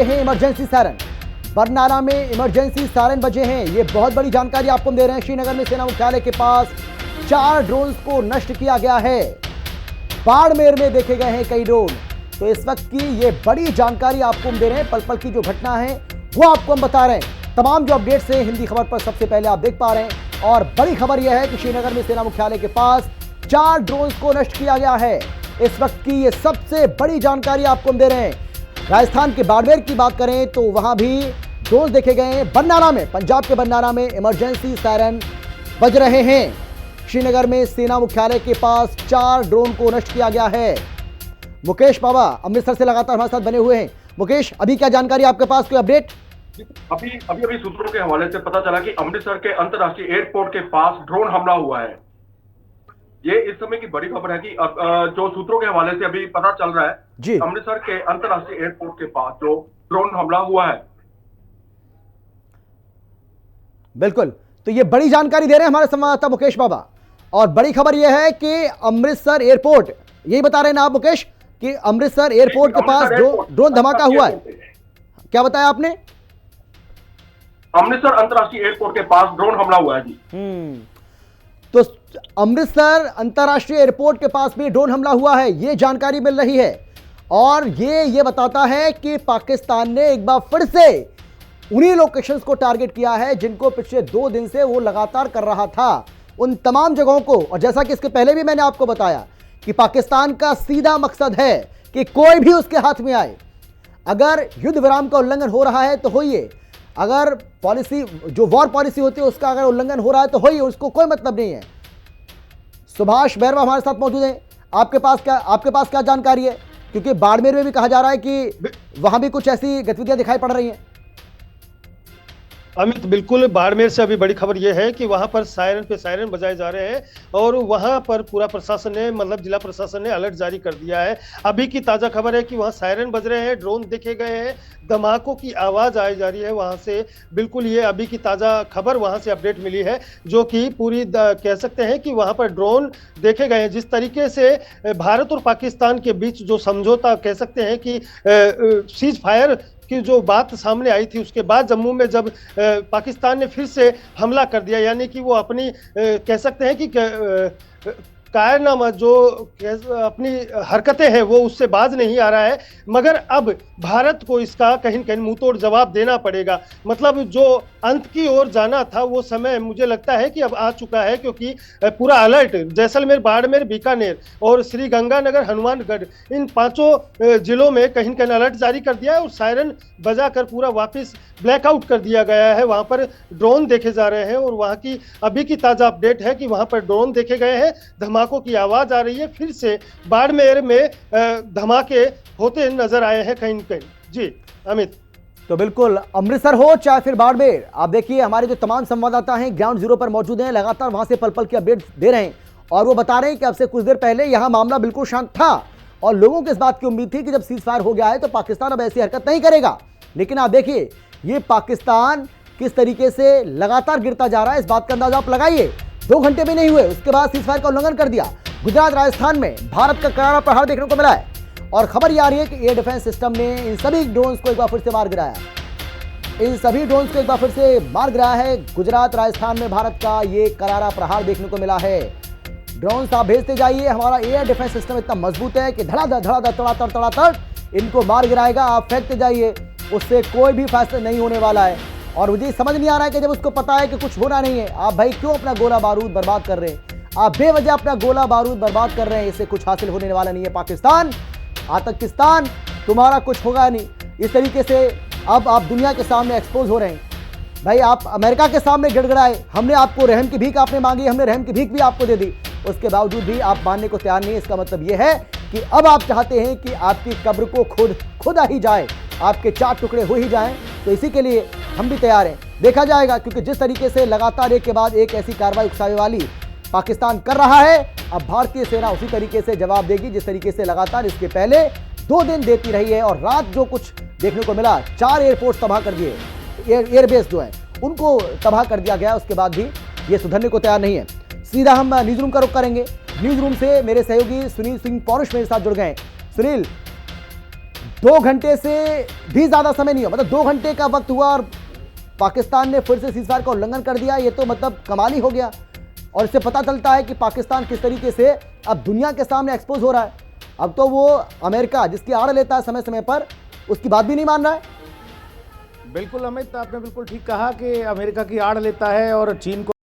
हैं emergency siren. Barnala में emergency siren बजे हैं। ये बहुत बड़ी जानकारी आपको दे रहे हैं। श्रीनगर में सेना मुख्यालय के पास 4 ड्रोन्स को नष्ट किया गया है। बाड़मेर में देखे गए हैं कई ड्रोन। तो इस वक्त की ये बड़ी जानकारी आपको हम दे रहे हैं। पल पल की जो घटना है वो आपको हम बता रहे हैं। तमाम जो अपडेट्स हैं हिंदी खबर पर सबसे पहले आप देख पा रहे हैं। और बड़ी खबर यह है कि श्रीनगर में सेना मुख्यालय के पास 4 ड्रोन्स को नष्ट किया गया है। इस वक्त की ये सबसे बड़ी जानकारी आपको हम दे रहे हैं। राजस्थान के बाड़मेर की बात करें तो वहां भी ड्रोन देखे गए हैं। बरनाला में, पंजाब के बरनाला में इमरजेंसी सायरन बज रहे हैं। श्रीनगर में सेना मुख्यालय के पास 4 ड्रोन को नष्ट किया गया है। मुकेश बाबा अमृतसर से लगातार हमारे साथ बने हुए हैं। मुकेश, अभी क्या जानकारी आपके पास, कोई अपडेट? अभी सूत्रों के हवाले से पता चला कि अमृतसर के अंतर्राष्ट्रीय एयरपोर्ट के पास ड्रोन हमला हुआ है। ये इस समय की बड़ी खबर है कि जो सूत्रों के हवाले से अभी पता चल रहा है जी, अमृतसर के अंतर्राष्ट्रीय एयरपोर्ट के पास जो ड्रोन हमला हुआ है। बिल्कुल। तो ये बड़ी जानकारी दे रहे हैं हमारे संवाददाता मुकेश बाबा। और बड़ी खबर यह है कि अमृतसर एयरपोर्ट, यही बता रहे हैं ना आप मुकेश, कि अमृतसर एयरपोर्ट के पास ड्रोन धमाका हुआ है। क्या बताया आपने? अमृतसर अंतर्राष्ट्रीय एयरपोर्ट के पास ड्रोन हमला हुआ है जी। तो अमृतसर अंतर्राष्ट्रीय एयरपोर्ट के पास भी ड्रोन हमला हुआ है, ये जानकारी मिल रही है। और ये बताता है कि पाकिस्तान ने एक बार फिर से उन्हीं लोकेशंस को टारगेट किया है जिनको पिछले 2 दिन से वो लगातार कर रहा था, उन तमाम जगहों को। और जैसा कि इसके पहले भी मैंने आपको बताया कि पाकिस्तान का सीधा मकसद है कि कोई भी उसके हाथ में आए, अगर युद्ध विराम का उल्लंघन हो रहा है तो होइए, अगर पॉलिसी जो वॉर पॉलिसी होती है उसका अगर उल्लंघन हो रहा है तो होइए, उसको कोई मतलब नहीं है। सुभाष बैरवा हमारे साथ मौजूद हैं। आपके पास क्या जानकारी है? क्योंकि बाड़मेर में भी कहा जा रहा है कि वहां भी कुछ ऐसी गतिविधियां दिखाई पड़ रही हैं। अमित, बिल्कुल बाड़मेर से अभी बड़ी खबर यह है कि वहां पर सायरन पे सायरन बजाए जा रहे हैं और वहां पर पूरा प्रशासन ने, मतलब जिला प्रशासन ने अलर्ट जारी कर दिया है। अभी की ताजा खबर है कि वहां सायरन बज रहे हैं, ड्रोन देखे गए हैं, धमाकों की आवाज आई जा रही है वहां से। बिल्कुल ये अभी की ताजा खबर वहां से अपडेट मिली है, जो कि पूरी कह सकते हैं कि वहां पर ड्रोन देखे गए हैं। जिस तरीके से भारत और पाकिस्तान के बीच जो समझौता कह सकते हैं कि सीज फायर की जो बात सामने आई थी, उसके बाद जम्मू में जब पाकिस्तान ने फिर से हमला कर दिया, यानी कि वो अपनी कह सकते हैं कि कायरनामा जो अपनी हरकतें हैं वो उससे बाज नहीं आ रहा है। मगर अब भारत को इसका कहीं कहीं मुंहतोड़ जवाब देना पड़ेगा। मतलब जो अंत की ओर जाना था वो समय मुझे लगता है कि अब आ चुका है, क्योंकि पूरा अलर्ट जैसलमेर, बाड़मेर, बीकानेर और श्री गंगानगर, हनुमानगढ़, इन 5 जिलों में कहीं कहीं अलर्ट जारी कर दिया है और सायरन बजाकर पूरा वापस ब्लैकआउट कर दिया गया है। वहां पर ड्रोन देखे जा रहे हैं और वहां की अभी की ताजा अपडेट है कि वहां पर ड्रोन देखे गए हैं, धमाकों की आवाज आ रही है। फिर से बाड़मेर में धमाके होते नजर आए हैं कहीं कहीं। जी अमित। तो बिल्कुल अमृतसर हो चाहे फिर बाड़मेर, आप देखिए हमारे जो तमाम संवाददाता हैं ग्राउंड जीरो पर मौजूद हैं, लगातार वहां से पल पल की अपडेट दे रहे हैं। और वो बता रहे हैं कि अब से कुछ देर पहले यहां मामला बिल्कुल शांत था और लोगों को इस बात की उम्मीद थी कि जब सीज फायर हो गया है तो पाकिस्तान अब ऐसी हरकत नहीं करेगा। लेकिन आप देखिए ये पाकिस्तान किस तरीके से लगातार गिरता जा रहा है, इस बात का अंदाजा आप लगाइए। 2 घंटे भी नहीं हुए उसके बाद सीज फायर का उल्लंघन कर दिया। गुजरात, राजस्थान में भारत का करारा प्रहार देखने को मिला है। और खबर यह आ रही है कि एयर डिफेंस सिस्टम ने इन सभी ड्रोन्स को एक बार फिर से मार गिराया है। गुजरात, राजस्थान में भारत का ये करारा प्रहार देखने को मिला है। ड्रोन्स आप भेजते जाइए, हमारा एयर डिफेंस सिस्टम इतना मजबूत है कि धड़ाधड़ धड़ाधड़ तड़ातड़ इनको मार गिराएगा। आप फेंकते जाइए, उससे कोई भी फैसला नहीं होने वाला है। और मुझे समझ नहीं आ रहा है कि जब उसको पता है कि कुछ होना नहीं है, आप भाई क्यों अपना गोला बारूद बर्बाद कर रहे हैं? आप बेवजह अपना गोला बारूद बर्बाद कर रहे हैं, इससे कुछ हासिल होने वाला नहीं है। पाकिस्तान, आतंकिस्तान, तुम्हारा कुछ होगा नहीं। इस तरीके से अब आप दुनिया के सामने एक्सपोज हो रहे हैं। भाई आप अमेरिका के सामने गिड़गिड़ाए, हमने आपको रहम की भीख आपने मांगी, हमने रहम की भीख भी आपको दे दी, उसके बावजूद भी आप मानने को तैयार नहीं है। इसका मतलब यह है कि अब आप चाहते हैं कि आपकी कब्र को खुदा ही जाए, आपके 4 टुकड़े हो ही जाएं। तो इसी के लिए हम भी तैयार हैं, देखा जाएगा। क्योंकि जिस तरीके से लगातार एक के बाद एक ऐसी कार्रवाई उकसावे वाली पाकिस्तान कर रहा है, अब भारतीय सेना उसी तरीके से जवाब देगी जिस तरीके से लगातार इसके पहले 2 दिन देती रही है। और रात जो कुछ देखने को मिला, 4 एयरपोर्ट तबाह कर दिए, एयरबेस जो है उनको तबाह कर दिया गया, उसके बाद भी ये सुधरने को तैयार नहीं है। सीधा हम न्यूज रूम का रुख करेंगे। न्यूज रूम से मेरे सहयोगी सुनील सिंह पौरुष मेरे साथ जुड़ गए। सुनील, 2 घंटे से भी ज्यादा समय नहीं हुआ, मतलब 2 घंटे का वक्त हुआ और पाकिस्तान ने फिर से सीजफायर का उल्लंघन कर दिया। ये तो मतलब कमाल ही हो गया। और इससे पता चलता है कि पाकिस्तान किस तरीके से अब दुनिया के सामने एक्सपोज हो रहा है। अब तो वो अमेरिका जिसकी आड़ लेता है समय समय पर, उसकी बात भी नहीं मान रहा है। बिल्कुल अमित, आपने बिल्कुल ठीक कहा कि अमेरिका की आड़ लेता है और चीन को